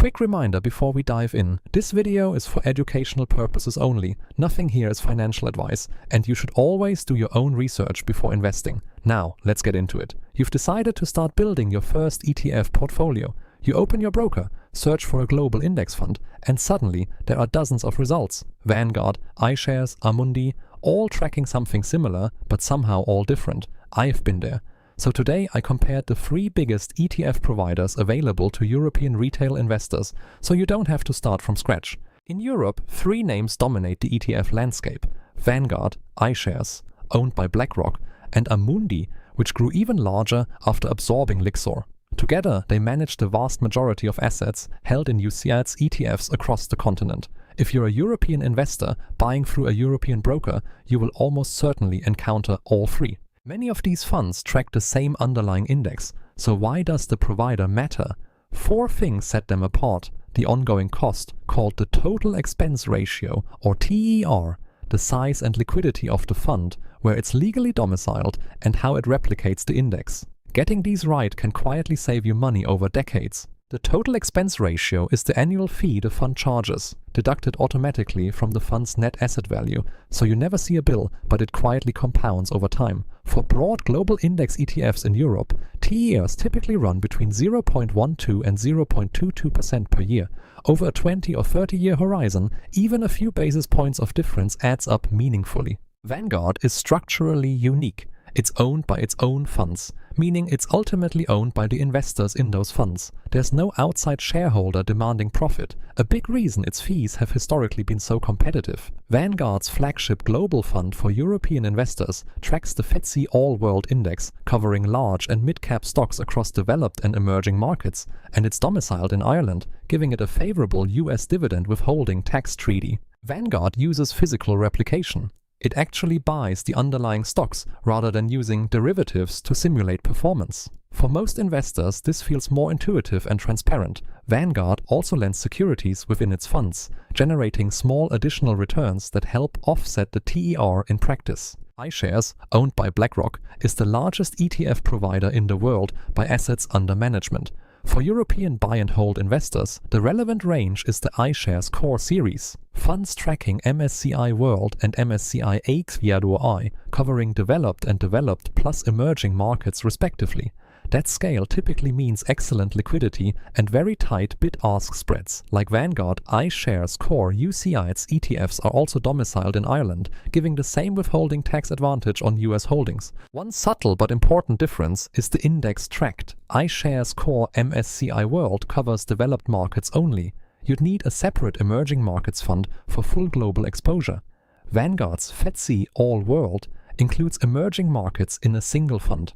Quick reminder before we dive in, this video is for educational purposes only. Nothing here is financial advice, and you should always do your own research before investing. Now, let's get into it. You've decided to start building your first ETF portfolio. You open your broker, search for a global index fund, and suddenly there are dozens of results. Vanguard, iShares, Amundi, all tracking something similar, but somehow all different. I've been there. So today I compared the 3 biggest ETF providers available to European retail investors, so you don't have to start from scratch. In Europe, 3 names dominate the ETF landscape: Vanguard, iShares, owned by BlackRock, and Amundi, which grew even larger after absorbing Lyxor. Together, they manage the vast majority of assets held in UCITS ETFs across the continent. If you're a European investor buying through a European broker, you will almost certainly encounter all 3. Many of these funds track the same underlying index, so why does the provider matter? 4 things set them apart: the ongoing cost, called the total expense ratio or TER, the size and liquidity of the fund, where it's legally domiciled, and how it replicates the index. Getting these right can quietly save you money over decades. The total expense ratio is the annual fee the fund charges, deducted automatically from the fund's net asset value, so you never see a bill, but it quietly compounds over time. For broad global index ETFs in Europe, TERs typically run between 0.12 and 0.22% per year. Over a 20 or 30-year horizon, even a few basis points of difference adds up meaningfully. Vanguard is structurally unique. It's owned by its own funds, meaning it's ultimately owned by the investors in those funds. There's no outside shareholder demanding profit, a big reason its fees have historically been so competitive. Vanguard's flagship global fund for European investors tracks the FTSE All-World index, covering large and mid-cap stocks across developed and emerging markets, and it's domiciled in Ireland, giving it a favorable US dividend withholding tax treaty. Vanguard uses physical replication. It actually buys the underlying stocks rather than using derivatives to simulate performance. For most investors, this feels more intuitive and transparent. Vanguard also lends securities within its funds, generating small additional returns that help offset the TER in practice. iShares, owned by BlackRock, is the largest ETF provider in the world by assets under management. For European buy and hold investors, the relevant range is the iShares Core series. Funds tracking MSCI World and MSCI XVRI, covering developed and developed plus emerging markets respectively. That scale typically means excellent liquidity and very tight bid-ask spreads. Like Vanguard, iShares Core UCITS ETFs are also domiciled in Ireland, giving the same withholding tax advantage on US holdings. One subtle but important difference is the index tracked. iShares Core MSCI World covers developed markets only. You'd need a separate emerging markets fund for full global exposure. Vanguard's FTSE All-World includes emerging markets in a single fund.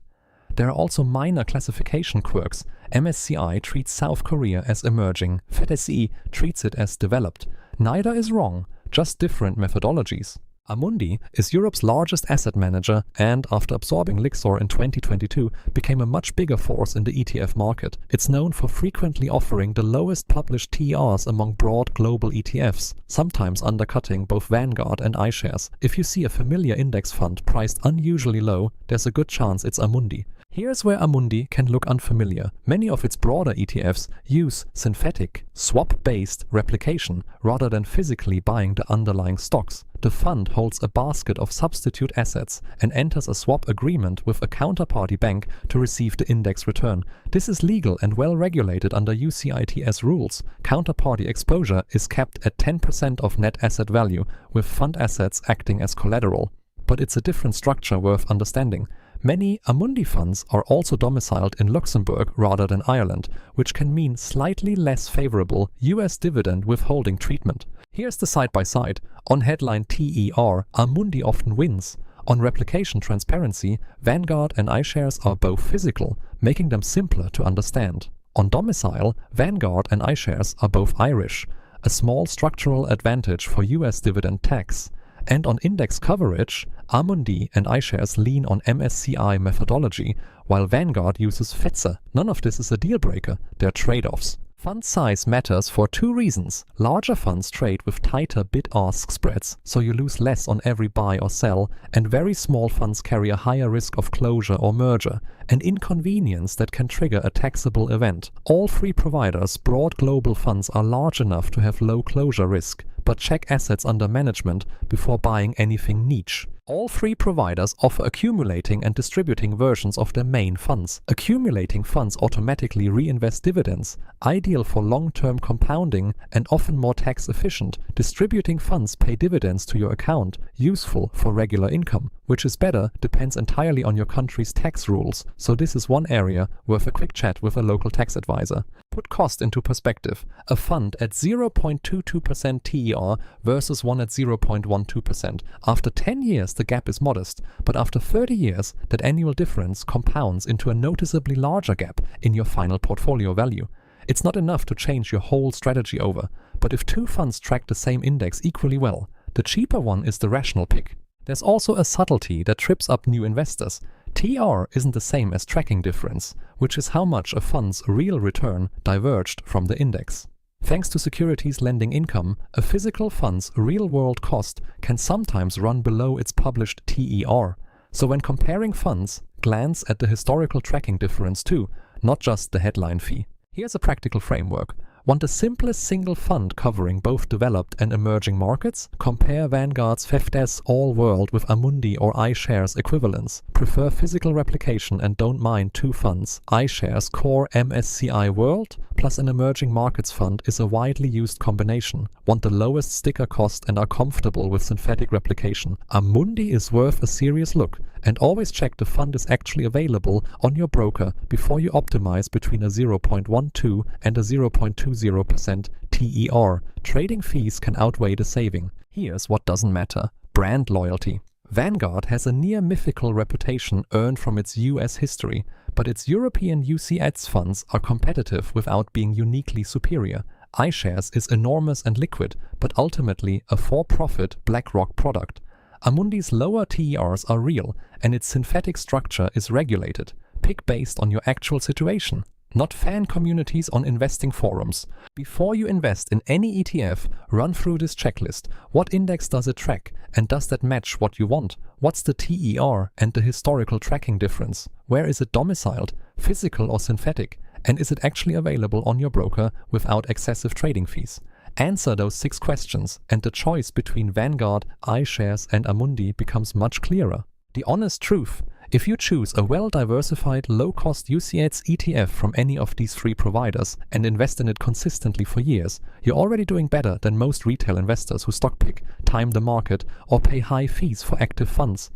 There are also minor classification quirks. MSCI treats South Korea as emerging, FTSE treats it as developed. Neither is wrong, just different methodologies. Amundi is Europe's largest asset manager and, after absorbing Lyxor in 2022, became a much bigger force in the ETF market. It's known for frequently offering the lowest published TERs among broad global ETFs, sometimes undercutting both Vanguard and iShares. If you see a familiar index fund priced unusually low, there's a good chance it's Amundi. Here's where Amundi can look unfamiliar. Many of its broader ETFs use synthetic, swap-based replication rather than physically buying the underlying stocks. The fund holds a basket of substitute assets and enters a swap agreement with a counterparty bank to receive the index return. This is legal and well regulated under UCITS rules. Counterparty exposure is capped at 10% of net asset value, with fund assets acting as collateral. But it's a different structure worth understanding. Many Amundi funds are also domiciled in Luxembourg rather than Ireland, which can mean slightly less favorable US dividend withholding treatment. Here's the side-by-side. On headline TER, Amundi often wins. On replication transparency, Vanguard and iShares are both physical, making them simpler to understand. On domicile, Vanguard and iShares are both Irish, a small structural advantage for US dividend tax. And on index coverage, Amundi and iShares lean on MSCI methodology, while Vanguard uses FTSE. None of this is a deal breaker, they're trade-offs. Fund size matters for two reasons. Larger funds trade with tighter bid-ask spreads, so you lose less on every buy or sell, and very small funds carry a higher risk of closure or merger, an inconvenience that can trigger a taxable event. All three providers' broad global funds are large enough to have low closure risk, but check assets under management before buying anything niche. All three providers offer accumulating and distributing versions of their main funds. Accumulating funds automatically reinvest dividends, ideal for long-term compounding and often more tax efficient. Distributing funds pay dividends to your account, useful for regular income. Which is better depends entirely on your country's tax rules, so this is one area worth a quick chat with a local tax advisor. Put cost into perspective. A fund at 0.22% TER versus one at 0.12%. After 10 years, the gap is modest, but after 30 years, that annual difference compounds into a noticeably larger gap in your final portfolio value. It's not enough to change your whole strategy over, but if two funds track the same index equally well, the cheaper one is the rational pick. There's also a subtlety that trips up new investors. TR isn't the same as tracking difference, which is how much a fund's real return diverged from the index. Thanks to securities lending income, a physical fund's real-world cost can sometimes run below its published TER. So when comparing funds, glance at the historical tracking difference too, not just the headline fee. Here's a practical framework. Want the simplest single fund covering both developed and emerging markets? Compare Vanguard's FTSE All-World with Amundi or iShares equivalents. Prefer physical replication and don't mind two funds. iShares Core MSCI World plus an emerging markets fund is a widely used combination. Want the lowest sticker cost and are comfortable with synthetic replication? Amundi is worth a serious look. And always check the fund is actually available on your broker before you optimize between a 0.12 and a 0.20% TER. Trading fees can outweigh the saving. Here's what doesn't matter. Brand loyalty. Vanguard has a near mythical reputation earned from its US history, but its European UCITS funds are competitive without being uniquely superior. iShares is enormous and liquid, but ultimately a for-profit BlackRock product. Amundi's lower TERs are real, and its synthetic structure is regulated. Pick based on your actual situation, not fan communities on investing forums. Before you invest in any ETF, run through this checklist. What index does it track, and does that match what you want? What's the TER and the historical tracking difference? Where is it domiciled, physical or synthetic? And is it actually available on your broker without excessive trading fees? Answer those 6 questions, and the choice between Vanguard, iShares and Amundi becomes much clearer. The honest truth: if you choose a well-diversified, low-cost UCITS ETF from any of these 3 providers and invest in it consistently for years, you're already doing better than most retail investors who stockpick, time the market, or pay high fees for active funds.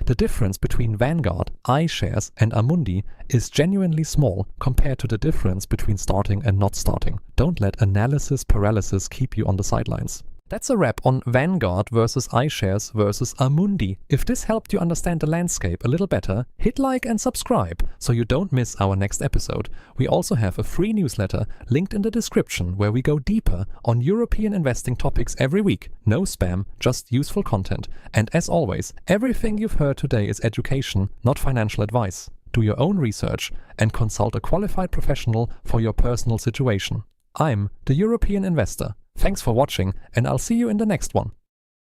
The difference between Vanguard, iShares and Amundi is genuinely small compared to the difference between starting and not starting. Don't let analysis paralysis keep you on the sidelines. That's a wrap on Vanguard versus iShares versus Amundi. If this helped you understand the landscape a little better, hit like and subscribe so you don't miss our next episode. We also have a free newsletter linked in the description where we go deeper on European investing topics every week. No spam, just useful content. And as always, everything you've heard today is education, not financial advice. Do your own research and consult a qualified professional for your personal situation. I'm the European Investor. Thanks for watching, and I'll see you in the next one.